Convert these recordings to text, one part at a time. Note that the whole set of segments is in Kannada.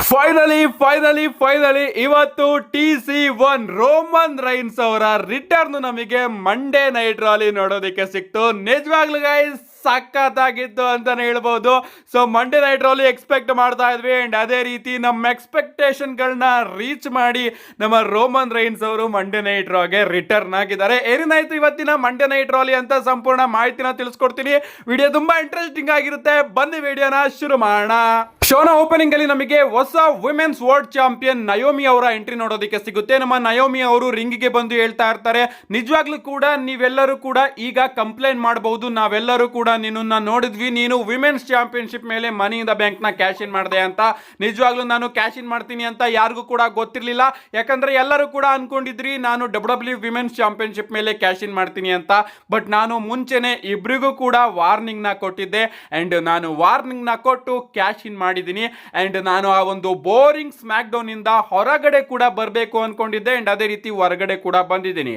ಫೈನಲಿ ಇವತ್ತು TC1 ರೋಮನ್ ರೈನ್ಸ್ ಅವರ ರಿಟರ್ನ್ ನಮಗೆ ಮಂಡೇ ನೈಟ್ ರಾಲಿ ನೋಡೋದಕ್ಕೆ ಸಿಕ್ತು. ನಿಜವಾಗ್ಲೂ ಗೈಸ್ ಸಖತ್ತಾಗಿತ್ತು ಅಂತಾನೆ ಹೇಳ್ಬೋದು. So Monday night rally expect ಮಾಡ್ತಾ ಇದ್ವಿ ಅಂಡ್ ಅದೇ ರೀತಿ ನಮ್ಮ ಎಕ್ಸ್ಪೆಕ್ಟೇಷನ್ಗಳನ್ನ ರೀಚ್ ಮಾಡಿ ನಮ್ಮ ರೋಮನ್ ರೈನ್ಸ್ ಅವರು ಮಂಡೇ ನೈಟ್ ರಾಗೆ ರಿಟರ್ನ್ ಆಗಿದ್ದಾರೆ. ಏನೇನಾಯ್ತು ಇವತ್ತಿನ ಮಂಡೇ ನೈಟ್ ರಾಲಿ ಅಂತ ಸಂಪೂರ್ಣ ಮಾಹಿತಿನ ತಿಳಿಸ್ಕೊಡ್ತೀನಿ. ವಿಡಿಯೋ ತುಂಬಾ ಇಂಟ್ರೆಸ್ಟಿಂಗ್ ಆಗಿರುತ್ತೆ. ಬನ್ನಿ ವಿಡಿಯೋನ ಶುರು ಮಾಡೋಣ. ಶೋನ ಓಪನಿಂಗ್ ಅಲ್ಲಿ ನಮಗೆ ಹೊಸ ವಿಮೆನ್ಸ್ ವರ್ಲ್ಡ್ ಚಾಂಪಿಯನ್ ನಯೋಮಿ ಅವರ ಎಂಟ್ರಿ ನೋಡೋದಕ್ಕೆ ಸಿಗುತ್ತೆ. ನಮ್ಮ ನಯೋಮಿ ಅವರು ರಿಂಗ್ ಗೆ ಬಂದು ಹೇಳ್ತಾ ಇರ್ತಾರೆ, ನಿಜವಾಗ್ಲೂ ಕೂಡ ನೀವೆಲ್ಲರೂ ಕೂಡ ಈಗ ಕಂಪ್ಲೇಂಟ್ ಮಾಡಬಹುದು, ನಾವೆಲ್ಲರೂ ಕೂಡ ನಿನ್ನನ್ನ ನೋಡಿದ್ವಿ, ನೀನು ವಿಮೆನ್ಸ್ ಚಾಂಪಿಯನ್ಶಿಪ್ ಮೇಲೆ ಮನಿ ಇನ್ ದ ಬ್ಯಾಂಕ್ ನ ಕ್ಯಾಶ್ ಇನ್ ಮಾಡಿದೆ ಅಂತ. ನಿಜವಾಗ್ಲೂ ನಾನು ಕ್ಯಾಶ್ ಇನ್ ಮಾಡ್ತೀನಿ ಅಂತ ಯಾರಿಗೂ ಕೂಡ ಗೊತ್ತಿರಲಿಲ್ಲ, ಯಾಕಂದ್ರೆ ಎಲ್ಲರೂ ಕೂಡ ಅನ್ಕೊಂಡಿದ್ರಿ ನಾನು WWE ವಿಮೆನ್ಸ್ ಚಾಂಪಿಯನ್ಶಿಪ್ ಮೇಲೆ ಕ್ಯಾಶ್ ಇನ್ ಮಾಡ್ತೀನಿ ಅಂತ. ಬಟ್ ನಾನು ಮುಂಚೆನೆ ಇಬ್ರಿಗೂ ಕೂಡ ವಾರ್ನಿಂಗ್ ನ ಕೊಟ್ಟಿದ್ದೆ ಅಂಡ್ ನಾನು ವಾರ್ನಿಂಗ್ ನ ಕೊಟ್ಟು ಕ್ಯಾಶ್ ಇನ್ ಮಾಡಿದ್ದೀನಿ ಅಂಡ್ ನಾನು ಆ ಒಂದು ಬೋರಿಂಗ್ ಸ್ಮ್ಯಾಕ್ ಡೌನ್ ಇಂದ ಹೊರಗಡೆ ಕೂಡ ಬರಬೇಕು ಅನ್ಕೊಂಡಿದ್ದೆ ಅಂಡ್ ಅದೇ ರೀತಿ ಹೊರಗಡೆ ಕೂಡ ಬಂದಿದ್ದೀನಿ.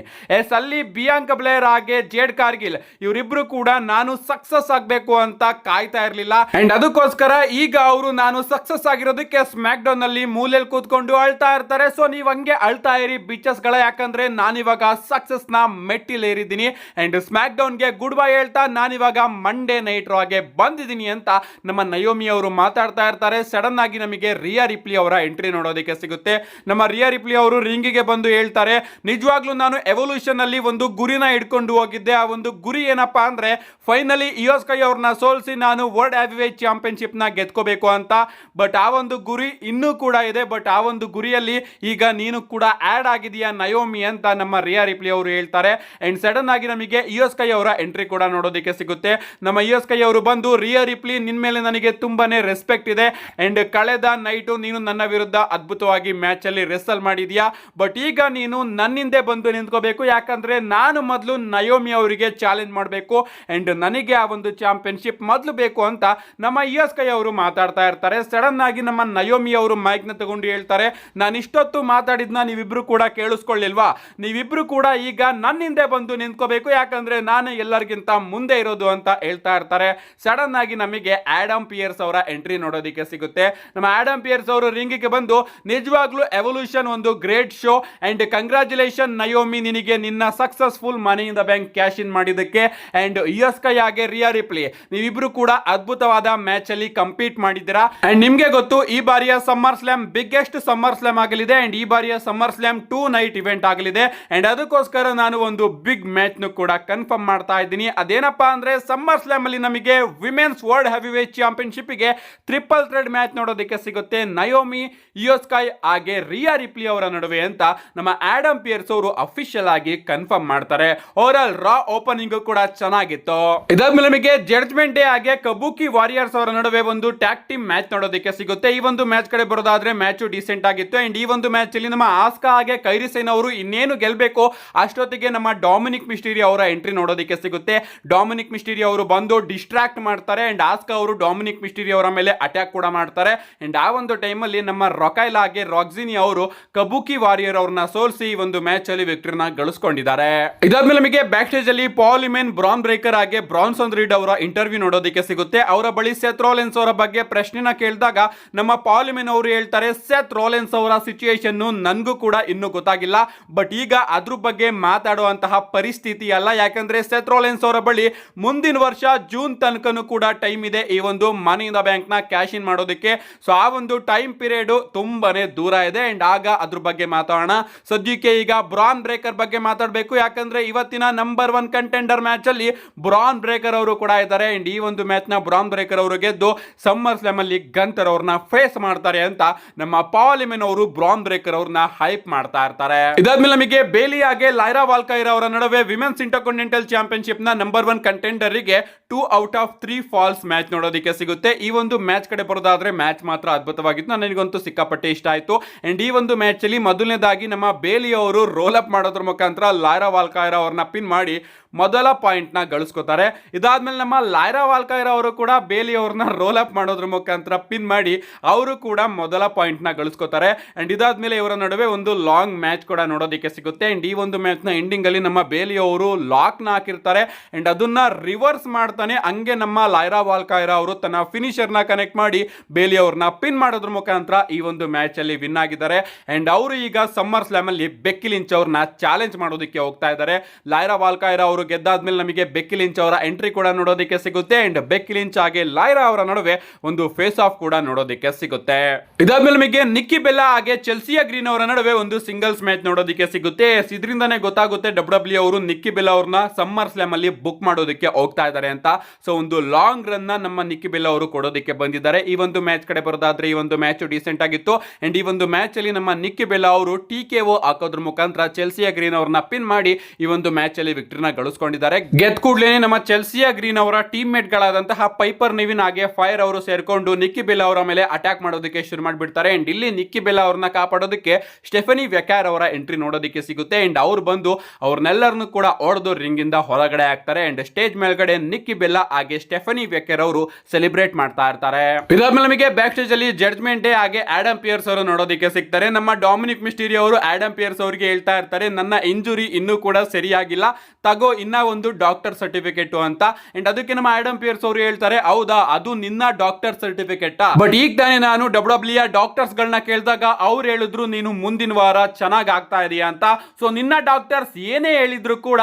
ಅಲ್ಲಿ ಬಿಯಾಂಕಾ ಬ್ಲೇರ್ ಹಾಗೆ ಜೇಡ್ ಕಾರ್ಗಿಲ್ ಇವರಿಬ್ರು ಕೂಡ ನಾನು ಸಕ್ಸಸ್ ಆಗಬೇಕು ಅಂತ ಕಾಯ್ತಾ ಇರಲಿಲ್ಲ ಅಂಡ್ ಅದಕ್ಕೋಸ್ಕರ ಈಗ ಅವರು ನಾನು ಸಕ್ಸಸ್ ಆಗಿರೋದಕ್ಕೆ ಸ್ಮ್ಯಾಕ್ ಡೌನ್ ಅಲ್ಲಿ ಮೂಲೆಯಲ್ಲಿ ಕೂತ್ಕೊಂಡು ಅಳ್ತಾ ಇರ್ತಾರೆ. ಸೊ ನೀವ್ ಹಂಗೆ ಅಳ್ತಾ ಇರಿ ಬಿಚಸ್ ಗಳ, ಯಾಕಂದ್ರೆ ನಾನಿವಾಗ ಸಕ್ಸಸ್ ನ ಮೆಟ್ಟಿಲೇರಿದ್ದೀನಿ ಅಂಡ್ ಸ್ಮ್ಯಾಕ್ ಡೌನ್ ಗೆ ಗುಡ್ ಬೈ ಹೇಳ್ತಾ ನಾನಿವಾಗ ಮಂಡೇ ನೈಟ್ ರಾಗೆ ಬಂದಿದ್ದೀನಿ ಅಂತ ನಮ್ಮ ನಯೋಮಿ ಅವರು ಮಾತಾಡ್ತಾ ಇರ್ತಾರೆ. ಸಡನ್ ಆಗಿ ನಮಗೆ ರಿಯಾ ರಿಪ್ಲಿ ಅವರ ಎಂಟ್ರಿ ನೋಡೋದಕ್ಕೆ ಸಿಗುತ್ತೆ. ನಮ್ಮ ರಿಯಾ ರಿಪ್ಲಿ ಅವರು ರಿಂಗಿಗೆ ಬಂದು ಹೇಳ್ತಾರೆ, ನಿಜವಾಗ್ಲೂ ನಾನು ಎವಲ್ಯೂಷನ್ ಅಲ್ಲಿ ಒಂದು ಗುರಿನ ಇಟ್ಕೊಂಡು ಹೋಗಿದ್ದೆ. ಆ ಒಂದು ಗುರಿ ಏನಪ್ಪಾ ಅಂದ್ರೆ ಫೈನಲಿ ಇಯೋ ಸ್ಕೈ ಅವ್ರನ್ನ ಸೋಲಿಸಿ ನಾನು ವರ್ಲ್ಡ್ ಹೆವಿವೇಟ್ ಚಾಂಪಿಯನ್ಶಿಪ್ ನ ಗೆದ್ಕೋಬೇಕು ಅಂತ. ಬಟ್ ಆ ಒಂದು ಗುರಿ ಇನ್ನೂ ಕೂಡ ಇದೆ, ಬಟ್ ಆ ಒಂದು ಗುರಿಯಲ್ಲಿ ಈಗ ನೀನು ಕೂಡ ಆಡ್ ಆಗಿದೆಯಾ ನಯೋಮಿ ಅಂತ ನಮ್ಮ ರಿಯಾ ರಿಪ್ಲಿ ಅವರು ಹೇಳ್ತಾರೆ. ಅಂಡ್ ಸಡನ್ ಆಗಿ ನಮಗೆ ಇಯೋ ಸ್ಕೈ ಅವರ ಎಂಟ್ರಿ ಕೂಡ ನೋಡೋದಕ್ಕೆ ಸಿಗುತ್ತೆ. ನಮ್ಮ ಇಯೋ ಸ್ಕೈ ಅವರು ಬಂದು, ರಿಯಾ ರಿಪ್ಲಿ ನಿನ್ ಮೇಲೆ ನನಗೆ ತುಂಬಾನೇ ರೆಸ್ಪೆಕ್ಟ್ ಇದೆ ಅಂಡ್ ಕಳೆದ ನೈಟು ನೀನು ನನ್ನ ವಿರುದ್ಧ ಅದ್ಭುತವಾಗಿ ಮ್ಯಾಚ್ ಅಲ್ಲಿ ರೆಸಲ್ ಮಾಡಿದ್ಯಾ, ಬಟ್ ಈಗ ನೀನು ನನ್ನಿಂದೆ ಬಂದು ನಿಂತ್ಕೋಬೇಕು, ಯಾಕಂದ್ರೆ ನಾನು ಮೊದಲು ನಯೋಮಿ ಅವರಿಗೆ ಚಾಲೆಂಜ್ ಮಾಡಬೇಕು ಅಂಡ್ ನನಗೆ ಆ ಒಂದು ಚಾಂಪಿಯನ್ಶಿಪ್ ಮೊದಲು ಬೇಕು ಅಂತ ನಮ್ಮ ಇಯಸ್ಕೈ ಅವರು ಮಾತಾಡ್ತಾ ಇರ್ತಾರೆ. ಸಡನ್ ಆಗಿ ನಮ್ಮ ನಯೋಮಿ ಅವರು ಮೈಕ್ ನ ತಗೊಂಡು ಹೇಳ್ತಾರೆ, ನಾನು ಇಷ್ಟೊತ್ತು ಮಾತಾಡಿದ್ನ ನೀವಿಬ್ರು ಕೂಡ ಕೇಳಿಸ್ಕೊಳ್ಳಿಲ್ವಾ, ನೀವಿಬ್ರು ಕೂಡ ಈಗ ನನ್ನಿಂದೆ ಬಂದು ನಿಂತ್ಕೋಬೇಕು, ಯಾಕಂದ್ರೆ ನಾನು ಎಲ್ಲರಿಗಿಂತ ಮುಂದೆ ಇರೋದು ಅಂತ ಹೇಳ್ತಾ ಇರ್ತಾರೆ. ಸಡನ್ ಆಗಿ ನಮಗೆ ಆಡಮ್ ಪಿಯರ್ಸ್ ಅವರ ಎಂಟ್ರಿ ನೋಡೋದಕ್ಕೆ ಸಿಗುತ್ತೆ. ನಮ್ಮ ಆಡಮ್ ಪಿಯರ್ಸ್ ಅವರು ರಿಂಗಿಗೆ ಬಂದು, ನಿಜವಾಗ್ಲೂ ಎವಲ್ಯೂಷನ್ ಒಂದು great show and congratulation Naomi, ನಿನಗೆ ನಿನ್ನ successful money in the bank cash in ಮಾಡಿದ್ದಕ್ಕೆ ಅಂಡ್ ಇಯಸ್ಕೈ ಹಾಗೆ ರಿಯಾ ರಿಪ್ಲಿ ನೀವಿಬ್ರು ಕೂಡ ಅದ್ಭುತವಾದ ಮ್ಯಾಚ್ ಅಲ್ಲಿ ಕಂಪೀಟ್ ಮಾಡಿದ್ದೀರಾ ಅಂಡ್ ನಿಮ್ಗೆ ಗೊತ್ತು ಈ ಬಾರಿಯ summer slam biggest summer slam ಆಗಲಿದೆ ಅಂಡ್ ಈ ಬಾರಿಯ ಸಮ್ಮರ್ ಸ್ಲಾಮ್ 2 ನೈಟ್ ಇವೆಂಟ್ ಆಗಲಿದೆ ಅಂಡ್ ಅದಕ್ಕೋಸ್ಕರ ನಾನು ಒಂದು ಬಿಗ್ ಮ್ಯಾಚ್ ನು ಕೂಡ ಕನ್ಫರ್ಮ್ ಮಾಡ್ತಾ ಇದ್ದೀನಿ. ಅದೇನಪ್ಪಾ ಅಂದ್ರೆ ಸಮ್ಮರ್ ಸ್ಲಾಮ್ ಅಲ್ಲಿ ನಮಗೆ ವಿಮೆನ್ಸ್ ವರ್ಲ್ಡ್ ಹೆವಿವೇಟ್ ಚಾಂಪಿಯನ್ಶಿಪ್ ಗೆ ಟ್ರಿಪಲ್ ಥ್ರೆಡ್ ಮ್ಯಾಚ್ ನೋಡೋದಕ್ಕೆ ಸಿಗುತ್ತೆ, ನಯೋಮಿ, ಇಯೋ ಸ್ಕೈ ಹಾಗೆ ರಿಯಾ ರಿಪ್ಲಿ ಅವರ ನಡುವೆ ಅಂತ ನಮ್ಮ ಆಡಮ್ ಪಿಯರ್ಸ್ ಅವರು ಅಫಿಷಿಯಲ್ ಆಗಿ ಕನ್ಫರ್ಮ್ ಮಾಡ್ತಾರೆ. ಓವರ್ ಆಲ್ ರಾ ಓಪನಿಂಗ್ ಕೂಡ ಚೆನ್ನಾಗಿತ್ತು. ಇದಾದ್ಮೇಲೆ ನಮಗೆ ಜಡ್ಜ್ಮೆಂಟ್ ಡೇ ಹಾಗೆ ಕಬೂಕಿ ವಾರಿಯರ್ಸ್ ಅವರ ನಡುವೆ ಒಂದು ಟ್ಯಾಗ್ ಟೀಮ್ ಮ್ಯಾಚ್ ನೋಡೋದಕ್ಕೆ ಸಿಗುತ್ತೆ. ಈ ಒಂದು ಮ್ಯಾಚ್ ಕಡೆ ಬರೋದಾದ್ರೆ ಮ್ಯಾಚ್ ಡಿಸೆಂಟ್ ಆಗಿತ್ತು ಅಂಡ್ ಈ ಒಂದು ಮ್ಯಾಚ್ ಅಲ್ಲಿ ನಮ್ಮ ಆಸ್ಕಾ ಹಾಗೆ ಕೈರಿ ಸೇನ್ ಅವರು ಇನ್ನೇನು ಗೆಲ್ಬೇಕು ಅಷ್ಟೊತ್ತಿಗೆ ನಮ್ಮ ಡೊಮಿನಿಕ್ ಮಿಸ್ಟೀರಿಯೋ ಅವರ ಎಂಟ್ರಿ ನೋಡೋದಕ್ಕೆ ಸಿಗುತ್ತೆ. ಡೊಮಿನಿಕ್ ಮಿಸ್ಟೀರಿಯೋ ಅವರು ಬಂದು ಡಿಸ್ಟ್ರಾಕ್ಟ್ ಮಾಡ್ತಾರೆ ಅಂಡ್ ಆಸ್ಕಾ ಅವರು ಡೊಮಿನಿಕ್ ಮಿಸ್ಟೀರಿಯೋ ಅವರ ಮೇಲೆ ಅಟ್ಯಾಕ್ ಕೂಡ ಮಾಡ್ತಾರೆ ಅಂಡ್ ಆ ಒಂದು ಟೈಮ್ ಅಲ್ಲಿ ನಮ್ಮ ರೊಕೈಲ್ ಹಾಗೆ ರಾಕ್ಸಿನಿ ಅವರು ಕಬೂಕಿ ವಾರಿಯರ್ ಅವ್ರನ್ನ ಸೋಲಿಸಿ ಈ ಒಂದು ಮ್ಯಾಚ್ ಅಲ್ಲಿ ವಿಕ್ಟರಿನ ಗಳಿಸಿಕೊಂಡಿದ್ದಾರೆ. ಇದಾದ್ಮೇಲೆ ನಮಗೆ ಬ್ಯಾಕ್ ಸ್ಟೇಜ್ ಅಲ್ಲಿ ಪಾಲ್ ಹಿಮೆನ್, ಬ್ರಾನ್ ಬ್ರೇಕರ್ ಹಾಗೆ ಬ್ರಾನ್ಸನ್ ರೀಡ್ ಅವರ ಇಂಟರ್ವ್ಯೂ ನೋಡೋದಕ್ಕೆ ಸಿಗುತ್ತೆ. ಅವರ ಬಳಿ ಸೆತ್ ರೋಲೆನ್ಸ್ ಅವರ ಬಗ್ಗೆ ಪ್ರಶ್ನೆನ ಕೇಳಿದಾಗ ನಮ್ಮ ಪಾಲ್ ಹಿಮೆನ್ ಅವರು ಹೇಳ್ತಾರೆ, ಸೆತ್ ರೋಲೆನ್ಸ್ ಅವರ ಸಿಚುಯೇಷನ್ ನನಗೂ ಕೂಡ ಇನ್ನೂ ಗೊತ್ತಾಗಿಲ್ಲ, ಬಟ್ ಈಗ ಅದ್ರ ಬಗ್ಗೆ ಮಾತಾಡುವಂತಹ ಪರಿಸ್ಥಿತಿ ಅಲ್ಲ, ಯಾಕಂದ್ರೆ ಸೆತ್ ರೋಲೆನ್ಸ್ ಅವರ ಬಳಿ ಮುಂದಿನ ವರ್ಷ ಜೂನ್ ತನಕನೂ ಕೂಡ ಟೈಮ್ ಇದೆ ಈ ಒಂದು ಮನಿ ಇನ್ ದ ಬ್ಯಾಂಕ್ ನ ಕ್ಯಾಶ್ ಇನ್ ಮಾಡೋದಕ್ಕೆ. ಸೊ ಆ ಒಂದು ಟೈಮ್ ಪೀರಿಯಡ್ ತುಂಬಾನೇ ದೂರ ಇದೆ ಅಂಡ್ ಆಗ ಅದ್ರ ಬಗ್ಗೆ ಮಾತಾಡೋಣ. ಸದ್ಯಕ್ಕೆ ಈಗ ಬ್ರಾನ್ ಬ್ರೇಕರ್ ಬಗ್ಗೆ ಮಾತಾಡಬೇಕು, ಯಾಕಂದ್ರೆ ಇವತ್ತಿನ ನಂಬರ್ 1 ಕಂಟೆಂಡರ್ ಮ್ಯಾಚ್ ಅಲ್ಲಿ ಬ್ರಾನ್ ಬ್ರೇಕರ್ ಅವರು ಕೂಡ ಇದ್ದಾರೆ ಅಂಡ್ ಈ ಒಂದು ಮ್ಯಾಚ್ ನ ಬ್ರಾನ್ ಬ್ರೇಕರ್ ಅವರು ಗೆದ್ದು ಸಮ್ಮರ್ ಸ್ಲಾಮ್ ಅಲ್ಲಿ ಗಂತರ್ ಅವ್ರನ್ನ ಫೇಸ್ ಮಾಡ್ತಾರೆ ಅಂತ ನಮ್ಮ ಪಾಲ್ ಹಿಮೆನ್ ಅವರು ಬ್ರಾನ್ ಬ್ರೇಕರ್ ಅವ್ರನ್ನ ಹೈಪ್ ಮಾಡ್ತಾ ಇರ್ತಾರೆ. ಇದಾದ್ಮೇಲೆ ನಮಗೆ ಬೇಲಿ ಹಾಗೆ ಲೈರಾ ವಾಲ್ಕೈರ್ ಅವರ ನಡುವೆ ವಿಮೆನ್ಸ್ ಇಂಟರ್ಕಾಂಟಿನೆಂಟಲ್ ಚಾಂಪಿಯನ್ಶಿಪ್ ನ ನಂಬರ್ 1 ಕಂಟೆಂಡರ್ ಗೆ 2 ಔಟ್ ಆಫ್ 3 ಫಾಲ್ಸ್ ಮ್ಯಾಚ್ ನೋಡೋದಕ್ಕೆ ಸಿಗುತ್ತೆ. ಈ ಒಂದು ಮ್ಯಾಚ್ ಕಡೆ ಬರೋದಾದ್ರೆ ಮ್ಯಾಚ್ ಮಾತ್ರ ಅದ್ಭುತವಾಗಿತ್ತು, ನನಗಂತೂ ಸಿಕ್ಕಾಪಟ್ಟೆ ಇಷ್ಟ ಆಯ್ತು ಅಂಡ್ ಈ ಒಂದು ಮ್ಯಾಚ್ ಅಲ್ಲಿ ಮೊದಲನೇದಾಗಿ ನಮ್ಮ ಬೇಲಿ ಅವರು ರೋಲ್ ಅಪ್ ಮಾಡೋದ್ರ ಮುಖಾಂತರ ಲೈರಾ ವಾಲ್ಕೈರ್ ಅವ್ರನ್ನ ಪಿನ್ ಮಾಡಿ ಮೊದಲ ಪಾಯಿಂಟ್ ನ ಗಳಿಸ್ಕೋತಾರೆ. ಇದಾದ್ಮೇಲೆ ನಮ್ಮ ಲೈರಾ ವಾಲ್ಕೈರ್ ಅವರು ಕೂಡ ಬೇಲಿ ಅವ್ರನ್ನ ರೋಲ್ ಅಪ್ ಮಾಡೋದ್ರ ಮುಖಾಂತರ ಪಿನ್ ಮಾಡಿ ಅವರು ಕೂಡ ಮೊದಲ ಪಾಯಿಂಟ್ ನ ಗಳಿಸ್ಕೋತಾರೆ. ಅಂಡ್ ಇದಾದ್ಮೇಲೆ ಇವರ ನಡುವೆ ಒಂದು ಲಾಂಗ್ ಮ್ಯಾಚ್ ಕೂಡ ನೋಡೋದಕ್ಕೆ ಸಿಗುತ್ತೆ. ಅಂಡ್ ಈ ಒಂದು ಮ್ಯಾಚ್ ನ ಎಂಡಿಂಗ್ ಅಲ್ಲಿ ನಮ್ಮ ಬೇಲಿ ಅವರು ಲಾಕ್ ನ ಹಾಕಿರ್ತಾರೆ ಅಂಡ್ ಅದನ್ನ ರಿವರ್ಸ್ ಮಾಡ್ತಾನೆ ಹಂಗೆ ನಮ್ಮ ಲೈರಾ ವಾಲ್ಕೈರ್ ಅವರು ತನ್ನ ಫಿನಿಶರ್ ನ ಕನೆಕ್ಟ್ ಮಾಡಿ ಬೇಲಿ ಅವ್ರನ್ನ ಪಿನ್ ಮಾಡೋದ್ರ ಮುಖಾಂತರ ಈ ಒಂದು ಮ್ಯಾಚ್ ಅಲ್ಲಿ ವಿನ್ ಆಗಿದ್ದಾರೆ. ಅಂಡ್ ಅವರು ಈಗ ಸಮ್ಮರ್ ಸ್ಲಾಮ್ ಅಲ್ಲಿ ಬೆಕ್ಕಿ ಲಿಂಚ್ ಅವ್ರನ್ನ ಚಾಲೆಂಜ್ ಮಾಡೋದಕ್ಕೆ ಹೋಗ್ತಾ ಇದ್ದಾರೆ. ಲೈರಾ ವಾಲ್ಕೈರ್ ಅವರು ಗೆದ್ದಾದ್ಮೇಲೆ ನಮಗೆ ಬೆಕ್ಕಿ ಲಿಂಚ್ ಅವರ ಎಂಟ್ರಿ ಕೂಡ ನೋಡೋದಕ್ಕೆ ಸಿಗುತ್ತೆ. ಅಂಡ್ ಬೆಕ್ಕಿ ಲಿಂಚ್ ಹಾಗೆ ಲೈರಾ ಅವರ ನಡುವೆ ಒಂದು ಫೇಸ್ ಆಫ್ ಕೂಡ ನೋಡೋದಕ್ಕೆ ಸಿಗುತ್ತೆ. ಇದಾದ್ಮೇಲೆ ನಮಗೆ ನಿಕ್ಕಿ ಬೆಲ್ಲಾ ಹಾಗೆ ಚೆಲ್ಸಿಯಾ ಗ್ರೀನ್ ಅವರ ನಡುವೆ ಒಂದು ಸಿಂಗಲ್ಸ್ ಮ್ಯಾಚ್ ನೋಡೋದಕ್ಕೆ ಸಿಗುತ್ತೆ. ಇದರಿಂದಾನೇ ಗೊತ್ತಾಗುತ್ತೆ ಡಬ್ಲ್ಯೂ ಅವರು ನಿಕ್ಕಿ ಬೆಲ್ಲಾ ಅವ್ರನ್ನ ಸಮ್ಮರ್ ಸ್ಲಾಮ್ ಅಲ್ಲಿ ಬುಕ್ ಮಾಡೋದಕ್ಕೆ ಹೋಗ್ತಾ ಇದ್ದಾರೆ ಅಂತ. ಸೊ ಒಂದು ಲಾಂಗ್ ರನ್ ನಮ್ಮ ನಿಕ್ಕಿ ಬೆಲ್ಲಾ ಅವರು ಕೊಡೋದಕ್ಕೆ ಬಂದಿದ್ದಾರೆ. ಈ ಒಂದು ಮ್ಯಾಚ್ ಕಡೆ ಬರೋದಾದ್ರೆ ಈ ಒಂದು ಮ್ಯಾಚ್ ಡಿಸೆಂಟ್ ಆಗಿತ್ತು. ಅಂಡ್ ಈ ಒಂದು ಮ್ಯಾಚ್ ಅಲ್ಲಿ ನಮ್ಮ ನಿಕ್ಕಿ ಬೆಲ್ಲಾ ಅವರು TKO ಹಾಕೋದ್ರ ಮುಖಾಂತರ ಚೆಲ್ಸಿಯಾ ಗ್ರೀನ್ ಅವರನ್ನ ಪಿನ್ ಮಾಡಿ ಈ ಒಂದು ಮ್ಯಾಚ್ ಅಲ್ಲಿ ವಿಕ್ಟರಿನ ಗಳಿಸ್ಕೊಂಡಿದ್ದಾರೆ. ಗೆದ್ದ ಕೂಡಲೇ ನಮ್ಮ ಚೆಲ್ಸಿಯಾ ಗ್ರೀನ್ ಅವರ ಟೀಮ್ ಮೇಟ್ ಗಳಾದಂತಹ ಪೈಪರ್ ನಿವಿನ್ ಹಾಗೆ ಫೈರ್ ಅವರು ಸೇರ್ಕೊಂಡು ನಿಕ್ಕಿ ಬೆಲ್ಲಾ ಅವರ ಮೇಲೆ ಅಟ್ಯಾಕ್ ಮಾಡೋದಕ್ಕೆ ಶುರು ಮಾಡಿಬಿಡ್ತಾರೆ. ಅಂಡ್ ಇಲ್ಲಿ ನಿಕ್ಕಿ ಬೆಲ್ಲಾ ಅವರನ್ನ ಕಾಪಾಡೋದಕ್ಕೆ ಸ್ಟೆಫನಿ ವ್ಯಕ್ಯಾರ್ ಅವರ ಎಂಟ್ರಿ ನೋಡೋದಕ್ಕೆ ಸಿಗುತ್ತೆ. ಅಂಡ್ ಅವ್ರು ಬಂದು ಅವ್ರನ್ನೆಲ್ಲರನ್ನು ಕೂಡ ಹೊಡೆದು ರಿಂಗ್ ಇಂದ ಹೊರಗಡೆ ಆಗ್ತಾರೆ. ಅಂಡ್ ಸ್ಟೇಜ್ ಮೇಲ್ಗಡೆ ನಿಕ್ಕಿ ಬೆಲ್ಲಾ ಹಾಗೆ ಸ್ಟೆಫನಿ ವ್ಯಕ್ಯಾರ್ ಅವರು ಸೆಲೆಬ್ರೇಟ್ ಮಾಡ್ತಾ ಇರ್ತಾರೆ. ಇದಾದ್ಮೇಲೆ ನಮಗೆ ಬ್ಯಾಕ್ ಸ್ಟೇಜ್ ಅಲ್ಲಿ ಜಡ್ಜ್ಮೆಂಟ್ ಡೇ ಹಾಗೆ ಆಡಮ್ ಪಿಯರ್ಸ್ ಅವರು ನೋಡೋದಕ್ಕೆ ಸಿಗ್ತಾರೆ. ನಮ್ಮ ಡೊಮಿನಿಕ್ ಮಿಸ್ಟೀರಿಯೋ ಅವರು ಆಡಮ್ ಪಿಯರ್ಸ್ ಅವರಿಗೆ ಹೇಳ್ತಾ ಇರ್ತಾರೆ, ನನ್ನ ಇಂಜುರಿ ಇನ್ನೂ ಕೂಡ ಸರಿಯಾಗಿಲ್ಲ, ತಗೋ ಇನ್ನ ಒಂದು ಡಾಕ್ಟರ್ ಸರ್ಟಿಫಿಕೇಟ್ ಅಂತ. ಅಂಡ್ ಅದಕ್ಕೆ ನಮ್ಮ ಆಡಮ್ ಪಿಯರ್ಸ್ ಅವರು ಹೇಳ್ತಾರೆ, ಹೌದಾ ಅದು ನಿನ್ನ ಡಾಕ್ಟರ್ ಸರ್ಟಿಫಿಕೇಟ್, ಬಟ್ ಈಗ ತಾನೇ ನಾನು ಡಬ್ಲ್ಯೂ ಡಾಕ್ಟರ್ಸ್ ಗಳನ್ನ ಕೇಳಿದಾಗ ಅವ್ರು ಹೇಳಿದ್ರು ನೀನು ಮುಂದಿನ ವಾರ ಚೆನ್ನಾಗಿ ಆಗ್ತಾ ಇದೀಯಾ ಅಂತ. ಸೊ ನಿನ್ನ ಡಾಕ್ಟರ್ಸ್ ಏನೇ ಹೇಳಿದ್ರು ಕೂಡ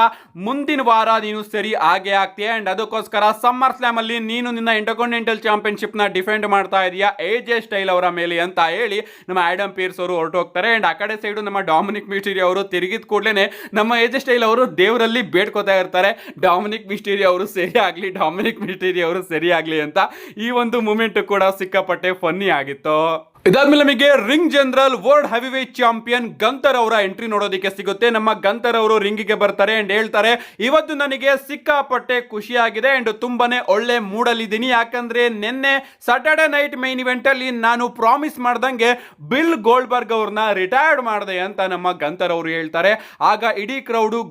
ಮುಂದಿನ ವಾರ ನೀನು ಸರಿ ಆಗೇ ಆಗ್ತೀಯ. ಅಂಡ್ ಅದಕ್ಕೋಸ್ಕರ ಸಮ್ಮರ್ ಸ್ಲಾಮ್ ಅಲ್ಲಿ ನೀನು ನಿನ್ನ ಇಂಟರ್ಕಾಂಟಿನೆಂಟಲ್ ಚಾಂಪಿಯನ್ಶಿಪ್ ನ ಡಿಫೆಂಡ್ ಮಾಡ್ತಾ ಇದೀಯಾ AJ ಸ್ಟೈಲ್ ಅವರ ಮೇಲೆ ಅಂತ ಹೇಳಿ ನಮ್ಮ ಆಡಮ್ ಪಿಯರ್ಸ್ ಅವರು ಹೊರಟೋಗ್ತಾರೆ. ಅಂಡ್ ಆ ಕಡೆ ಸೈಡು ನಮ್ಮ ಡೊಮಿನಿಕ್ ಮಿಸ್ಟೀರಿಯೋ ಅವರು ತಿರುಗಿದ ಕೂಡಲೇ ನಮ್ಮ AJ ಸ್ಟೈಲ್ ಅವರು ದೇವರಲ್ಲಿ ಬೇಡ್ಕೋತಾ ಇರ್ತಾರೆ, ಡೊಮಿನಿಕ್ ಮಿಸ್ಟೀರಿಯೋ ಅವರು ಸರಿ ಆಗ್ಲಿ, ಡೊಮಿನಿಕ್ ಮಿಸ್ಟೀರಿಯೋ ಅವರು ಸರಿ ಆಗ್ಲಿ ಅಂತ. ಈ ಒಂದು ಮೂಮೆಂಟ್ ಕೂಡ ಸಿಕ್ಕಾಪಟ್ಟೆ ಫನ್ನಿ ಆಗಿತ್ತು. ಇದಾದ್ಮೇಲೆ ನಮಗೆ ring general world heavyweight champion Gunther ಅವರ ಎಂಟ್ರಿ ನೋಡೋದಕ್ಕೆ ಸಿಗುತ್ತೆ. ನಮ್ಮ ಗಂತರ್ ಅವರು ರಿಂಗಿಗೆ ಬರ್ತಾರೆ ಅಂಡ್ ಹೇಳ್ತಾರೆ, ಇವತ್ತು ನನಗೆ ಸಿಕ್ಕಾಪಟ್ಟೆ ಖುಷಿಯಾಗಿದೆ ಅಂಡ್ ತುಂಬಾನೇ ಒಳ್ಳೆ ಮೂಡಲ್ಲಿದ್ದೀನಿ, ಯಾಕಂದ್ರೆ ನಿನ್ನೆ ಸಾಟರ್ಡೆ ನೈಟ್ ಮೈನ್ ಇವೆಂಟ್ ಅಲ್ಲಿ ನಾನು ಪ್ರಾಮಿಸ್ ಮಾಡ್ದಂಗೆ ಬಿಲ್ ಗೋಲ್ಡ್ಬರ್ಗ್ ಅವ್ರನ್ನ ರಿಟೈರ್ಡ್ ಮಾಡಿದೆ ಅಂತ ನಮ್ಮ ಗಂತರ್ ಅವರು ಹೇಳ್ತಾರೆ. ಆಗ ಇಡೀ ಕ್ರೌಡು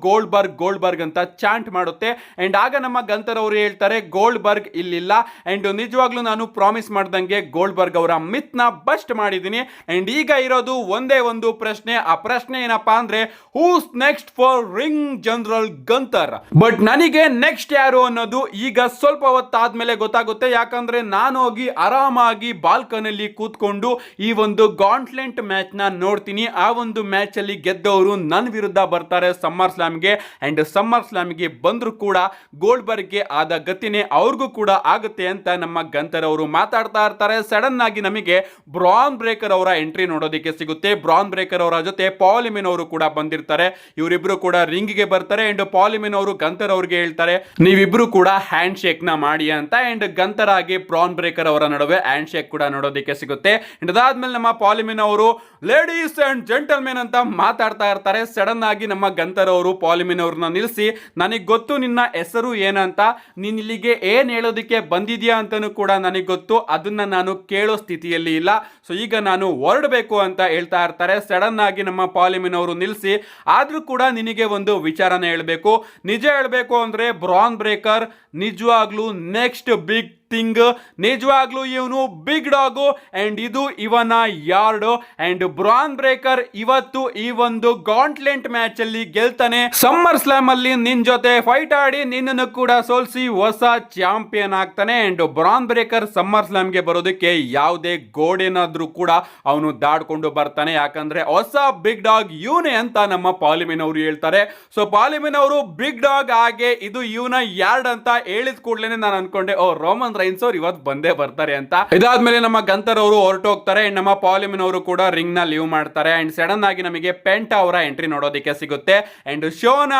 ಗೋಲ್ಡ್ಬರ್ಗ್ ಅಂತ ಚಾಂಟ್ ಮಾಡುತ್ತೆ. ಅಂಡ್ ಆಗ ನಮ್ಮ ಗಂತರ್ ಅವರು ಹೇಳ್ತಾರೆ, ಗೋಲ್ಡ್ಬರ್ಗ್ ಇಲ್ಲಿಲ್ಲ ಅಂಡ್ ನಿಜವಾಗ್ಲೂ ನಾನು ಪ್ರಾಮಿಸ್ ಮಾಡ್ದಂಗೆ ಗೋಲ್ಡ್ಬರ್ಗ್ ಅವರ ಮಿತ್ ನ ಬಸ್ಟ್ ಮಾಡಿದ್ದೀನಿ. ಅಂಡ್ ಈಗ ಇರೋದು ಒಂದೇ ಒಂದು ಪ್ರಶ್ನೆ, ಆ ಪ್ರಶ್ನೆ ಏನಪ್ಪಾ ಅಂದ್ರೆ who's next for ring general Gunther. But ನನಗೆ ನೆಕ್ಸ್ಟ್ ಯಾರು ಅನ್ನೋದು ಈಗ ಸ್ವಲ್ಪ ಹೊತ್ತಾದ್ಮೇಲೆ ಗೊತ್ತಾಗುತ್ತೆ, ಯಾಕಂದ್ರೆ ನಾನು ಹೋಗಿ ಆರಾಮಾಗಿ ಬಾಲ್ಕನಿಯಲ್ಲಿ ಕೂತ್ಕೊಂಡು ಈ ಒಂದು ಗಾಂಟ್ಲೆಂಟ್ ಮ್ಯಾಚ್ ನ ನೋಡ್ತೀನಿ. ಆ ಒಂದು ಮ್ಯಾಚ್ ಅಲ್ಲಿ ಗೆದ್ದವರು ನನ್ನ ವಿರುದ್ಧ ಬರ್ತಾರೆ ಸಮ್ಮರ್ ಸ್ಲಾಮ್ಗೆ. ಅಂಡ್ ಸಮ್ಮರ್ ಸ್ಲಾಮ್ಗೆ ಬಂದ್ರು ಕೂಡ ಗೋಲ್ಡ್ಬರ್ಗ್ಗೆ ಆದ ಗತಿನೇ ಅವ್ರಿಗೂ ಕೂಡ ಆಗುತ್ತೆ ಅಂತ ನಮ್ಮ ಗಂತರ್ ಅವರು ಮಾತಾಡ್ತಾ ಇರ್ತಾರೆ. ಸಡನ್ ಆಗಿ ನಮಗೆ ಬ್ರಾನ್ ಬ್ರೇಕರ್ ಅವರ ಎಂಟ್ರಿ ನೋಡೋದಕ್ಕೆ ಸಿಗುತ್ತೆ. ಬ್ರಾನ್ ಬ್ರೇಕರ್ ಅವರ ಜೊತೆ ಪಾಲಿಮಿನ್ ಅವರು ಕೂಡ ಬಂದಿರ್ತಾರೆ. ಇವರಿಬ್ರು ಕೂಡ ರಿಂಗ್ ಗೆ ಬರ್ತಾರೆ ಅಂಡ್ ಪಾಲಿಮಿನ್ ಅವರು ಗಂತರ್ ಅವ್ರಿಗೆ ಹೇಳ್ತಾರೆ, ನೀವಿಬ್ರು ಕೂಡ ಹ್ಯಾಂಡ್ ಶೇಕ್ ನ ಮಾಡಿ ಅಂತ. ಅಂಡ್ ಗಂತರ್ ಆಗಿ ಬ್ರಾನ್ ಬ್ರೇಕರ್ ಅವರ ನಡುವೆ ಹ್ಯಾಂಡ್ ಶೇಕ್ ಕೂಡ ನೋಡೋದಕ್ಕೆ ಸಿಗುತ್ತೆ. ಅಂಡ್ ಅದಾದ್ಮೇಲೆ ನಮ್ಮ ಪಾಲಿಮಿನ್ ಅವರು ಲೇಡೀಸ್ ಅಂಡ್ ಜೆಂಟಲ್ಮೆನ್ ಅಂತ ಮಾತಾಡ್ತಾ ಇರ್ತಾರೆ. ಸಡನ್ ಆಗಿ ನಮ್ಮ ಗಂತರ್ ಅವರು ಪಾಲಿಮಿನ್ ಅವ್ರನ್ನ ನಿಲ್ಲಿಸಿ, ನನಗೆ ಗೊತ್ತು ನಿನ್ನ ಹೆಸರು ಏನಂತ, ನೀನ್ ಇಲ್ಲಿಗೆ ಏನ್ ಹೇಳೋದಕ್ಕೆ ಬಂದಿದ್ಯಾ ಅಂತಾನು ಕೂಡ ನನಗೆ ಗೊತ್ತು, ಅದನ್ನ ನಾನು ಕೇಳೋ ಸ್ಥಿತಿಯಲ್ಲಿ ಇಲ್ಲ, ಸೊ ಈಗ ನಾನು ಹೊರಡಬೇಕು ಅಂತ ಹೇಳ್ತಾ ಇರ್ತಾರೆ. ಸಡನ್ ಆಗಿ ನಮ್ಮ ಪಾಲಿಮಿನ್ ಅವರು ನಿಲ್ಲಿಸಿ, ಆದ್ರೂ ಕೂಡ ನಿನಗೆ ಒಂದು ವಿಚಾರನ ಹೇಳ್ಬೇಕು, ನಿಜ ಹೇಳ್ಬೇಕು ಅಂದ್ರೆ ಬ್ರಾನ್ ಬ್ರೇಕರ್ ನಿಜವಾಗ್ಲೂ ನೆಕ್ಸ್ಟ್ ಬಿಗ್ ಥಿಂಗ್, ನಿಜವಾಗ್ಲೂ ಇವನು ಬಿಗ್ ಡಾಗು ಅಂಡ್ ಇದು ಇವನ ಯಾರ್ಡ್. ಅಂಡ್ ಬ್ರಾನ್ ಬ್ರೇಕರ್ ಇವತ್ತು ಈ ಒಂದು ಗಾಂಟ್ಲೆಂಟ್ ಮ್ಯಾಚ್ ಅಲ್ಲಿ ಗೆಲ್ತಾನೆ, ಸಮ್ಮರ್ ಸ್ಲಾಮ್ ಅಲ್ಲಿ ನಿನ್ ಜೊತೆ ಫೈಟ್ ಆಡಿ ನಿನ್ನನ್ನು ಕೂಡ ಸೋಲಿಸಿ ಹೊಸ ಚಾಂಪಿಯನ್ ಆಗ್ತಾನೆ. And Bron Breakker Summer Slam ಗೆ ಬರೋದಕ್ಕೆ ಯಾವುದೇ ಗೋಡೆನಾದ್ರೂ ಕೂಡ ಅವನು ದಾಡ್ಕೊಂಡು ಬರ್ತಾನೆ, ಯಾಕಂದ್ರೆ ಹೊಸ ಬಿಗ್ ಡಾಗ್ ಇವನೇ ಅಂತ ನಮ್ಮ ಪಾಲಿಮಿನ್ ಅವರು ಹೇಳ್ತಾರೆ. ಸೊ ಪಾಲಿಮಿನ್ ಅವರು ಬಿಗ್ ಡಾಗ್ ಹಾಗೆ ಇದು ಇವನ ಯಾರ್ಡ್ ಅಂತ ಹೇಳಿದ ಕೂಡಲೇ ನಾನು ಅನ್ಕೊಂಡೆ, ಓ ರೋಮನ್ ರೈನ್ಸ್ ಅವರು ಇವತ್ತು ಬಂದೇ ಬರ್ತಾರೆ ಅಂತ. ಇದಾದ್ಮೇಲೆ ನಮ್ಮ ಗಂತರ್ ಅವರು ಹೊರಟೋಗ್ತಾರೆ ಅಂಡ್ ನಮ್ಮ ಪಾಲಿಮಿನ್ ಅವರು ಕೂಡ ರಿಂಗ್ ನ ಲೀವ್ ಮಾಡ್ತಾರೆ. ಅಂಡ್ ಸಡನ್ ಆಗಿ ನಮಗೆ ಪೆಂಟಾ ಅವರ ಎಂಟ್ರಿ ನೋಡೋದಕ್ಕೆ ಸಿಗುತ್ತೆ ಅಂಡ್ ಶೋನ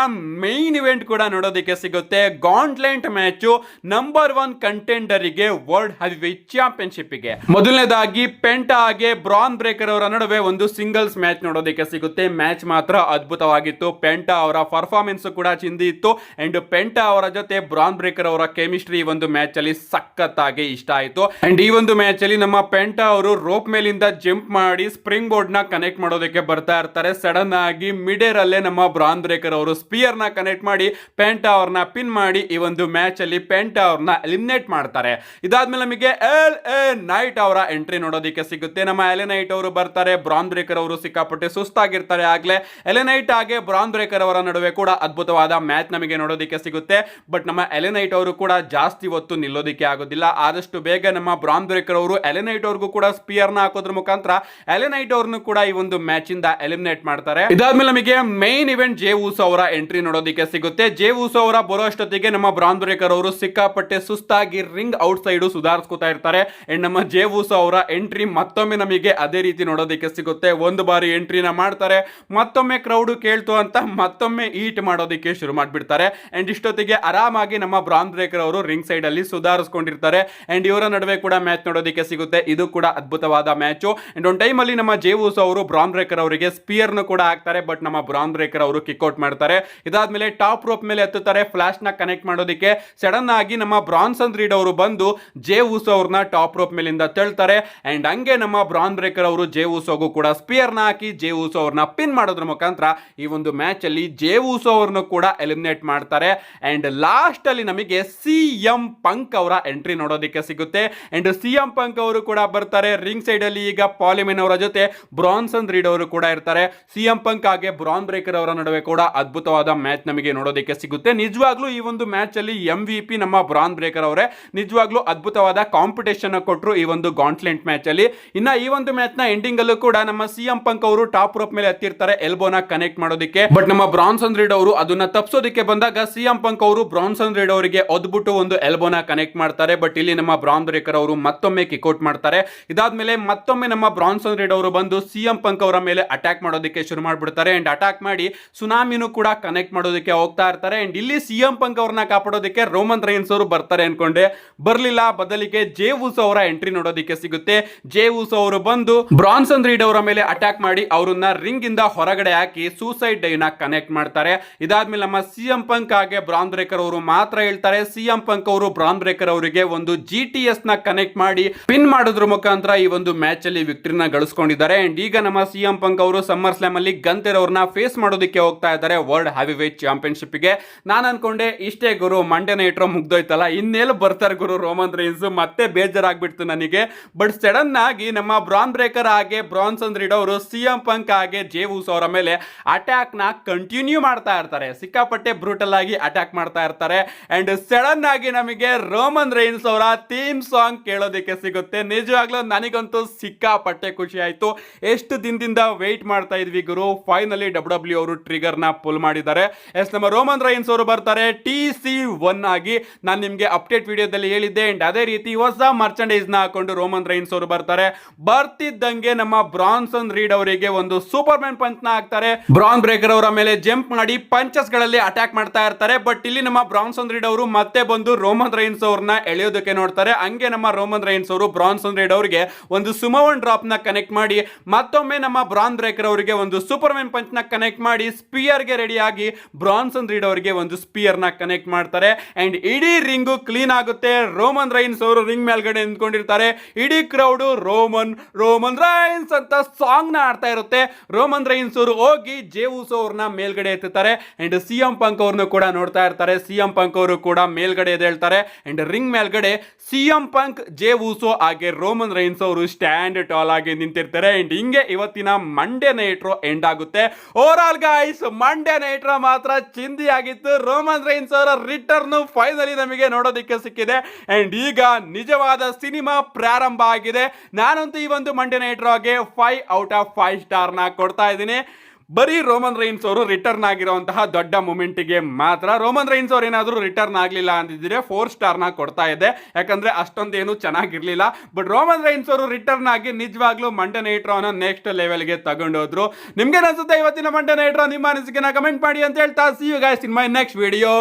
ಮೈನ್ ಇವೆಂಟ್ ಕೂಡ ನೋಡೋದಕ್ಕೆ ಸಿಗುತ್ತೆ. ಗಾಂಟ್ಲೆಂಟ್ ಮ್ಯಾಚ್ ನಂಬರ್ 1 ಕಂಟೆಂಡರ್ ಗೆ ವರ್ಲ್ಡ್ ಹೆವಿವೇಟ್ ಚಾಂಪಿಯನ್ಶಿಪ್ ಗೆ ಮೊದಲನೇದಾಗಿ ಪೆಂಟಾ ಹಾಗೆ ಬ್ರಾನ್ ಬ್ರೇಕರ್ ಅವರ ನಡುವೆ ಒಂದು ಸಿಂಗಲ್ಸ್ ಮ್ಯಾಚ್ ನೋಡೋದಕ್ಕೆ ಸಿಗುತ್ತೆ. ಮ್ಯಾಚ್ ಮಾತ್ರ ಅದ್ಭುತವಾಗಿತ್ತು. ಪೆಂಟಾ ಅವರ ಪರ್ಫಾರ್ಮೆನ್ಸ್ ಕೂಡ ಚಿಂದಿ ಇತ್ತು ಅಂಡ್ ಪೆಂಟಾ ಅವರ ಜೊತೆ ಬ್ರಾನ್ ಬ್ರೇಕರ್ ಅವರ ಕೆಮಿಸ್ಟ್ರಿ ಒಂದು ಮ್ಯಾಚ್ ಅಲ್ಲಿ ಸಖತ್ತಾಗಿ ಇಷ್ಟ ಆಯ್ತು. ಅಂಡ್ ಈ ಒಂದು ಮ್ಯಾಚ್ ಅಲ್ಲಿ ನಮ್ಮ ಪೆಂಟಾ ಅವರು ರೋಪ್ ಮೇಲಿಂದ ಜಂಪ್ ಮಾಡಿ ಸ್ಪ್ರಿಂಗ್ ಬೋರ್ಡ್ ನ ಕನೆಕ್ಟ್ ಮಾಡೋದಕ್ಕೆ ಬರ್ತಾ ಇರ್ತಾರೆ. ಸಡನ್ ಆಗಿ ಮಿಡ್ ಏರ್ ಅಲ್ಲೇ ನಮ್ಮ ಬ್ರಾನ್ ಬ್ರೇಕರ್ ಅವರು ಸ್ಪಿಯರ್ ನ ಕನೆಕ್ಟ್ ಮಾಡಿ ಪೆಂಟಾ ಅವ್ರನ್ನ ಪಿನ್ ಮಾಡಿ ಈ ಒಂದು ಮ್ಯಾಚ್ ಅಲ್ಲಿ ಪೆಂಟಾ ಅವ್ರನ್ನ ಎಲಿಮಿನೇಟ್ ಮಾಡ್ತಾರೆ. ಇದಾದ್ಮೇಲೆ ನಮಗೆ LA ನೈಟ್ ಅವರ ಎಂಟ್ರಿ ನೋಡೋದಕ್ಕೆ ಸಿಗುತ್ತೆ. ನಮ್ಮ LA ನೈಟ್ ಅವರು ಬರ್ತಾರೆ. ಬ್ರಾನ್ ಬ್ರೇಕರ್ ಅವರು ಸಿಕ್ಕಾಪಟ್ಟೆ ಸುಸ್ತಾಗಿರ್ತಾರೆ. ಆಗ್ಲೇ LA ನೈಟ್ ಹಾಗೆ ಬ್ರಾನ್ ಬ್ರೇಕರ್ ಅವರ ನಡುವೆ ಕೂಡ ಅದ್ಭುತವಾದ ಮ್ಯಾಚ್ ನಮಗೆ ನೋಡೋದಕ್ಕೆ ಸಿಗುತ್ತೆ. ಬಟ್ ನಮ್ಮ LA ನೈಟ್ ಅವರು ಕೂಡ ಜಾಸ್ತಿ ಹೊತ್ತು ನಿಲ್ಲೋದಕ್ಕೆ ಆಗೋದಿಲ್ಲ. ಆದಷ್ಟು ಬೇಗ ನಮ್ಮ ಬ್ರಾನ್ ಬ್ರೇಕರ್ ಅವರು LA ನೈಟ್ ಅವ್ರಿಗೂ ಕೂಡ ಸ್ಪಿಯರ್ ನ ಹಾಕೋದ್ರ ಮುಖಾಂತರ LA ನೈಟ್ ಅವ್ರನ್ನು ಕೂಡ ಈ ಒಂದು ಮ್ಯಾಚ್ ಇಂದ ಎಲಿಮಿನೇಟ್ ಮಾಡ್ತಾರೆ. ಇದಾದ್ಮೇಲೆ ನಮಗೆ ಮೈನ್ ಇವೆಂಟ್ ಜೇ ಉಸೋ ಅವರ ಎಂಟ್ರಿ ನೋಡೋದಕ್ಕೆ ಸಿಗುತ್ತೆ. ಜೇ ಉಸೋ ಅವರ ಬರೋಷ್ಟೊತ್ತಿಗೆ ನಮ್ಮ ಬ್ರಾನ್ ಬ್ರೇಕರ್ ಅವರು ಸಿಕ್ಕಾಪಟ್ಟೆ ಸುಸ್ತಾಗಿ ರಿಂಗ್ ಔಟ್ ಸೈಡ್ ಸುಧಾರಿಸ್ಕೊತಾ ಇರ್ತಾರೆ. ಅಂಡ್ ನಮ್ಮ ಜೇ ಉಸೋ ಅವರ ಎಂಟ್ರಿ ಮತ್ತೊಮ್ಮೆ ನಮಗೆ ಅದೇ ರೀತಿ ನೋಡೋದಕ್ಕೆ ಸಿಗುತ್ತೆ. ಒಂದು ಬಾರಿ ಎಂಟ್ರಿನ ಮಾಡ್ತಾರೆ, ಮತ್ತೊಮ್ಮೆ ಕ್ರೌಡ್ ಕೇಳ್ತು ಅಂತ ಮತ್ತೊಮ್ಮೆ ಈಟ್ ಮಾಡೋದಕ್ಕೆ ಶುರು ಮಾಡ್ಬಿಡ್ತಾರೆ. ಅಂಡ್ ಇಷ್ಟೊತ್ತಿಗೆ ಆರಾಮಾಗಿ ನಮ್ಮ ಬ್ರಾನ್ ಬ್ರೇಕರ್ ಅವರು ರಿಂಗ್ ಸೈಡ್ ಅಲ್ಲಿ ಸುಧಾರಿಸ್ಕೊಂಡಿರ್ತಾರೆ. ಅಂಡ್ ಇವರ ನಡುವೆ ಕೂಡ ಮ್ಯಾಚ್ ನೋಡೋದಕ್ಕೆ ಸಿಗುತ್ತೆ. ಇದು ಕೂಡ ಅದ್ಭುತವಾದ ಮ್ಯಾಚ್. ಅಂಡ್ ಒಂದು ಟೈಮ್ ಅಲ್ಲಿ ನಮ್ಮ ಜೇ ಉಸೋ ಅವರು ಬ್ರಾನ್ ಬ್ರೇಕರ್ ಅವರಿಗೆ ಸ್ಪಿಯರ್ ನ ಕೂಡ ಹಾಕ್ತಾರೆ. ಬಟ್ ನಮ್ಮ ಬ್ರಾನ್ ಬ್ರೇಕರ್ ಅವರು ಕಿಕ್ಔಟ್ ಮಾಡ್ತಾರೆ. ಇದಾದ್ಮೇಲೆ ಟಾಪ್ ರೋಪ್ ಮೇಲೆ ಎತ್ತುತ್ತಾರೆ ಫ್ಲಾಶ್ ನ ಕನೆಕ್ಟ್ ಮಾಡೋದಕ್ಕೆ. ಸಡನ್ ಆಗಿ ನಮ್ಮ ಬ್ರಾನ್ಸನ್ ರೀಡ್ ಅವರು ಬಂದು ಜೇ ಉಸೋ ಅವ್ರನ್ನ ಟಾಪ್ ರೋಪ್ ಮೇಲಿಂದ ತಳ್ತಾರೆ. ಅಂಡ್ ಹಂಗೆ ನಮ್ಮ ಬ್ರಾನ್ ಬ್ರೇಕರ್ ಅವರು ಜೇ ಉಸೋಗೂ ಕೂಡ ಸ್ಪಿಯರ್ ನ ಹಾಕಿ ಜೇ ಉಸೋ ಅವ್ರನ್ನ ಪಿನ್ ಮಾಡೋದ್ರ ಮುಖಾಂತರ ಈ ಒಂದು ಮ್ಯಾಚ್ ಅಲ್ಲಿ ಜೇ ಉಸೋ ಅವ್ರನ್ನು ಕೂಡ ಎಲಿಮಿನೇಟ್ ಮಾಡ್ತಾರೆ. ಅಂಡ್ ಲಾಸ್ಟ್ ಅಲ್ಲಿ ನಮಗೆ CM ಪಂಕ್ ಅವರ ಎಂಟ್ರಿ ನೋಡೋದಕ್ಕೆ ಸಿಗುತ್ತೆ. ಅಂಡ್ CM ಪಂಕ್ ಅವರು ಕೂಡ ಬರ್ತಾರೆ. ರಿಂಗ್ ಸೈಡ್ ಅಲ್ಲಿ ಈಗ ಪಾಲಿಮೆನ್ ಅವರ ಜೊತೆ ಬ್ರಾನ್ಸನ್ ರೀಡ್ ಅವರು ಕೂಡ ಇರ್ತಾರೆ. CM ಪಂಕ್ ಹಾಗೆ ಬ್ರಾನ್ ಬ್ರೇಕರ್ ಅವರ ನಡುವೆ ಕೂಡ ಅದ್ಭುತವಾದ ಮ್ಯಾಚ್ ನಮಗೆ ನೋಡೋದಕ್ಕೆ ಸಿಗುತ್ತೆ. ನಿಜವಾಗ್ಲೂ ಈ ಒಂದು ಮ್ಯಾಚ್ ಅಲ್ಲಿ MVP ನಮ್ಮ ಬ್ರಾನ್ ಬ್ರೇಕರ್ ಅವರೇ ನಿಜವಾಗ್ಲೂ ಅದ್ಭುತವಾದ ಕಾಂಪಿಟೇಷನ್ ಕೊಟ್ಟರು ಈ ಒಂದು ಗಾಂಟ್ಲೆಂಟ್ ಮ್ಯಾಚ್ ಅಲ್ಲಿ. ಇನ್ನ ಈ ಒಂದು ಮ್ಯಾಚ್ ನ ಎಂಡಿಂಗ್ ಅಲ್ಲೂ ಕೂಡ ನಮ್ಮ CM ಪಂಕ್ ಅವರು ಟಾಪ್ ರೋಪ್ ಮೇಲೆ ಎತ್ತಿರ್ತಾರೆ ಎಲ್ಬೋನ ಕನೆಕ್ಟ್ ಮಾಡೋದಕ್ಕೆ. ಬಟ್ ನಮ್ಮ ಬ್ರಾನ್ಸನ್ ರೀಡ್ ಅವರು ಅದನ್ನ ತಪ್ಪಿಸೋದಕ್ಕೆ ಬಂದಾಗ CM ಪಂಕ್ ಅವರು ಬ್ರಾನ್ಸನ್ ರೀಡ್ ಅವರಿಗೆ ಒದ್ಬಿಟ್ಟು ಒಂದು ಎಲ್ಬೋನ ಕನೆಕ್ಟ್ ಮಾಡ್ತಾರೆ. ಬಟ್ ಇಲ್ಲಿ ನಮ್ಮ ಬ್ರಾನ್ ಬ್ರೇಕರ್ ಅವರು ಮತ್ತೊಮ್ಮೆ ಕಿಕ್ಔಟ್ ಮಾಡ್ತಾರೆ. ಇದಾದ್ಮೇಲೆ ಮತ್ತೊಮ್ಮೆ ನಮ್ಮ ಬ್ರಾನ್ಸನ್ ರೀಡ್ ಅವರು ಬಂದು CM ಪಂಕ್ ಅವರ ಮೇಲೆ ಅಟ್ಯಾಕ್ ಮಾಡೋದಕ್ಕೆ ಶುರು ಮಾಡ್ಬಿಡ್ತಾರೆ. ಅಂಡ್ ಅಟ್ಯಾಕ್ ಮಾಡಿ ಸುನಾಮಿನೂ ಕೂಡ ಕನೆಕ್ಟ್ ಮಾಡೋದಕ್ಕೆ ಹೋಗ್ತಾ ಇರ್ತಾರೆ. ಅಂಡ್ ಇಲ್ಲಿ CM ಪಂಕ್ ಅವ್ರನ್ನ ಕಾಪಾಡೋದಕ್ಕೆ ರೋಮನ್ ರೈನ್ಸ್ ಅವರು ಬರ್ತಾರೆ ಅನ್ಕೊಂಡೆ, ಬರ್ಲಿಲ್ಲ. ಬದಲಿಗೆ ಜೇ ಉಸೋ ಅವರ ಎಂಟ್ರಿ ನೋಡೋದಕ್ಕೆ ಸಿಗುತ್ತೆ. ಜೇ ಉಸೋ ಅವರು ಬಂದು ಬ್ರಾನ್ಸನ್ ರೀಡ್ ಅವರ ಮೇಲೆ ಅಟ್ಯಾಕ್ ಮಾಡಿ ಅವರನ್ನ ರಿಂಗ್ ಇಂದ ಹೊರಗಡೆ ಹಾಕಿ ಸೂಸೈಡ್ ಡೈವ್ ನ ಕನೆಕ್ಟ್ ಮಾಡ್ತಾರೆ. ಇದಾದ್ಮೇಲೆ ನಮ್ಮ CM ಪಂಕ್ ಹಾಗೆ ಬ್ರಾನ್ ಬ್ರೇಕರ್ ಅವರು ಮಾತ್ರ ಹೇಳ್ತಾರೆ. CM ಪಂಕ್ ಅವರು ಬ್ರಾನ್ ಬ್ರೇಕರ್ ಅವರಿಗೆ ಒಂದು GTS ನ ಕನೆಕ್ಟ್ ಮಾಡಿ ಪಿನ್ ಮಾಡೋದ್ರ ಮುಖಾಂತರ ಈ ಒಂದು ಮ್ಯಾಚ್ ಅಲ್ಲಿ ವಿಕ್ಟರಿನ ಗಳಿಸ್ಕೊಂಡಿದ್ದಾರೆ. ಅಂಡ್ ಈಗ ನಮ್ಮ CM ಪಂಕ್ ಅವರು ಸಮ್ಮರ್ ಸ್ಲಾಮ್ ಅಲ್ಲಿ ಗಂತೆರ್ ಅವ್ರನ್ನ ಫೇಸ್ ಮಾಡೋದಕ್ಕೆ ಹೋಗ್ತಾ ಇದ್ದಾರೆ ವರ್ಲ್ಡ್ ಹೆವಿ ವೇಟ್ ಚಾಂಪಿಯನ್ಶಿಪ್ ಗೆ. ನಾನು ಅನ್ಕೊಂಡೆ ಇಷ್ಟೇ ಗುರು, ಮಂಡೇ ನೈಟ್ ರೋ ಮುಗ್ದೋಯ್ತಲ್ಲ, ಇನ್ನೇನು ಬರ್ತಾರೆ ಗುರು ರೋಮನ್ ರೈನ್ಸ್, ಮತ್ತೆ ಬೇಜಾರಾಗ್ಬಿಡ್ತು ನನಗೆ. ಬಟ್ ಸಡನ್ ಆಗಿ ನಮ್ಮ ಬ್ರಾನ್ ಬ್ರೇಕರ್ ಹಾಗೆ ಬ್ರಾನ್ಸನ್ ರೀಡ್ ಅವರು CM ಪಂಕ್ ಹಾಗೆ ಜೇ ಉಸೋ ಅವರ ಮೇಲೆ ಅಟ್ಯಾಕ್ ನ ಕಂಟಿನ್ಯೂ ಮಾಡ್ತಾ ಇರ್ತಾರೆ. ಸಿಕ್ಕಾಪಟ್ಟೆ ಬ್ರೂಟಲ್ ಆಗಿ ಅಟ್ಯಾಕ್ ಮಾಡ್ತಾ ಇರ್ತಾರೆ. ಅಂಡ್ ಸಡನ್ ಆಗಿ ನಮಗೆ ರೋಮನ್ ರೈನ್ಸ್ ಅವರ ಥೀಮ್ ಸಾಂಗ್ ಕೇಳೋದಕ್ಕೆ ಸಿಗುತ್ತೆ. ನಿಜವಾಗ್ಲೂ ನನಗಂತೂ ಸಿಕ್ಕಾಪಟ್ಟೆ ಖುಷಿ ಆಯ್ತು. ಎಷ್ಟು ದಿನದಿಂದ ವೇಟ್ ಮಾಡ್ತಾ ಇದ್ವಿ ಗುರು, ಫೈನಲಿ WWE ಅವರು ಟ್ರಿಗರ್ ನ ಪುಲ್ ಮಾಡಿದ್ದಾರೆ. ಎಸ್, ನಮ್ಮ ರೋಮನ್ ರೈನ್ಸ್ ಅವರು ಬರ್ತಾರೆ TC1 ಆಗಿ. ನಾನು ನಿಮ್ಗೆ ಅಪ್ಡೇಟ್ ವಿಡಿಯೋದಲ್ಲಿ ಹೇಳಿದ್ದೆ. ಅಂಡ್ ಅದೇ ರೀತಿ ಹೊಸ ಮರ್ಚಂಡೈಸ್ ನ ಹಾಕೊಂಡು ರೋಮನ್ ರೈನ್ಸ್ ಅವರು ಬರ್ತಾರೆ. ಬರ್ತಿದ್ದಂಗೆ ನಮ್ಮ ಬ್ರಾನ್ಸನ್ ರೀಡ್ ಅವರಿಗೆ ಒಂದು ಸೂಪರ್ ಮ್ಯಾನ್ ಪಂಚ್ ನ ಹಾಕ್ತಾರೆ. ಬ್ರಾನ್ ಬ್ರೇಕರ್ ಅವರ ಮೇಲೆ ಜಂಪ್ ಮಾಡಿ ಪಂಚಸ್ ಗಳಲ್ಲಿ ಅಟ್ಯಾಕ್ ಮಾಡ್ತಾ ಇರ್ತಾರೆ. ಬಟ್ ಇಲ್ಲಿ ನಮ್ಮ ಬ್ರಾನ್ಸನ್ ರೀಡ್ ಅವರು ಮತ್ತೆ ಬಂದು ರೋಮನ್ ರೈನ್ಸ್ ಅವ್ರನ್ನ ಎಳೆಯೋದಕ್ಕೆ ನೋಡ್ತಾರೆ. ಹಂಗೆ ನಮ್ಮ ರೋಮನ್ ರೈನ್ಸ್ ಅವರು ಬ್ರಾನ್ಸನ್ ರೀಡ್ ಅವರಿಗೆ ಒಂದು ಸುಮೋವನ್ ಡ್ರಾಪ್ ನ ಕನೆಕ್ಟ್ ಮಾಡಿ ಮತ್ತೊಮ್ಮೆ ನಮ್ಮ ಬ್ರಾನ್ ಬ್ರೇಕರ್ ಅವರಿಗೆ ಒಂದು ಸೂಪರ್ ಮ್ಯಾನ್ ಪಂಚ್ ನ ಕನೆಕ್ಟ್ ಮಾಡಿ ಸ್ಪಿಯರ್ ಗೆ ರೆಡಿ ಆಗಿ ಬ್ರಾನ್ಸನ್ ರೀಡ್ ಅವರಿಗೆ ಒಂದು ಸ್ಪಿಯರ್ ನ ಕನೆಕ್ಟ್ ಮಾಡ್ತಾರೆ. ಅಂಡ್ ಇಡೀ ರಿಂಗು ಕ್ಲೀನ್ ಆಗುತ್ತೆ. ರೋಮನ್ ರೈನ್ಸ್ ಅವರು ರಿಂಗ್ ಮೇಲ್ಗಡೆ ನಿಂತ್ಕೊಂಡಿರ್ತಾರೆ. ಇಡೀ ಕ್ರೌಡ್ ರೋಮನ್ ರೋಮನ್ ರೈನ್ಸ್ ಅಂತ ಸಾಂಗ್ ನ ಆಡ್ತಾ ಇರುತ್ತೆ. ರೋಮನ್ ರೈನ್ಸ್ ಅವರು ಹೋಗಿ ಜೇ ಉಸೋ ಅವ್ರನ್ನ ಮೇಲ್ಗಡೆ ಎತ್ತುತ್ತಾರೆ. ಅಂಡ್ CM ಪಂಕ್ ಅವ್ರನ್ನು ಕೂಡ ನೋಡ್ತಾ ಇರ್ತಾರೆ. CM ಪಂಕ್ ಅವರು ಕೂಡ ಮೇಲ್ಗಡೆ ಎದ್ದೇಳ್ತಾರೆ. ಅಂಡ್ ರಿಂಗ್ ಮೇಲ್ಗಡೆ CM ಪಂಕ್, ಜೇ ಉಸೋ ಹಾಗೆ ರೋಮನ್ ರೈನ್ಸ್ ಅವರು ಸ್ಟ್ಯಾಂಡ್ ಟಾಲ್ ಆಗಿ ನಿಂತಿರ್ತಾರೆ. ಅಂಡ್ ಹಿಂಗೆ ಇವತ್ತಿನ ಮಂಡೇ ನೈಟ್ ರೋ ಎಂಡ್ ಆಗುತ್ತೆ. Overall guys, Monday night Raw ಮಾತ್ರ ಚಿಂದಿ ಆಗಿತ್ತು. ರೋಮನ್ ರೈನ್ಸ್ ಅವರ ರಿಟರ್ನ್ ಫೈನಲಿ ನಮಗೆ ನೋಡೋದಕ್ಕೆ ಸಿಕ್ಕಿದೆ. ಅಂಡ್ ಈಗ ನಿಜವಾದ ಸಿನಿಮಾ ಪ್ರಾರಂಭ ಆಗಿದೆ. ನಾನಂತೂ ಈ ಒಂದು ಮಂಡೇ ನೈಟ್ ರೋಗೆ 5 ಔಟ್ ಆಫ್ 5 ಸ್ಟಾರ್ ನ ಕೊಡ್ತಾ ಇದ್ದೀನಿ. ಬರೀ ರೋಮನ್ ರೈನ್ಸ್ ಅವರು ರಿಟರ್ನ್ ಆಗಿರುವಂತಹ ದೊಡ್ಡ ಮೂಮೆಂಟ್ಗೆ ಮಾತ್ರ. ರೋಮನ್ ರೈನ್ಸ್ ಅವರು ಏನಾದರೂ ರಿಟರ್ನ್ ಆಗಲಿಲ್ಲ ಅಂದಿದ್ರೆ 4 ಸ್ಟಾರ್ ನ ಕೊಡ್ತಾ ಇದ್ದೆ, ಯಾಕಂದ್ರೆ ಅಷ್ಟೊಂದೇನು ಚೆನ್ನಾಗಿರ್ಲಿಲ್ಲ. ಬಟ್ ರೋಮನ್ ರೈನ್ಸ್ ಅವರು ರಿಟರ್ನ್ ಆಗಿ ನಿಜವಾಗ್ಲೂ ಮಂಡೇ ನೈಟ್ ರೋನ ನೆಕ್ಸ್ಟ್ ಲೆವೆಲ್ಗೆ ತಗೊಂಡೋದ್ರು. ನಿಮ್ಗೆ ಅನ್ಸುತ್ತೆ ಇವತ್ತಿನ ಮಂಡೇ ನೈಟ್ ರೋ? ನಿಮ್ಮ ಅನಿಸಿಕೆನ ಕಮೆಂಟ್ ಮಾಡಿ ಅಂತ ಹೇಳ್ತಾ, see you guys in my next video.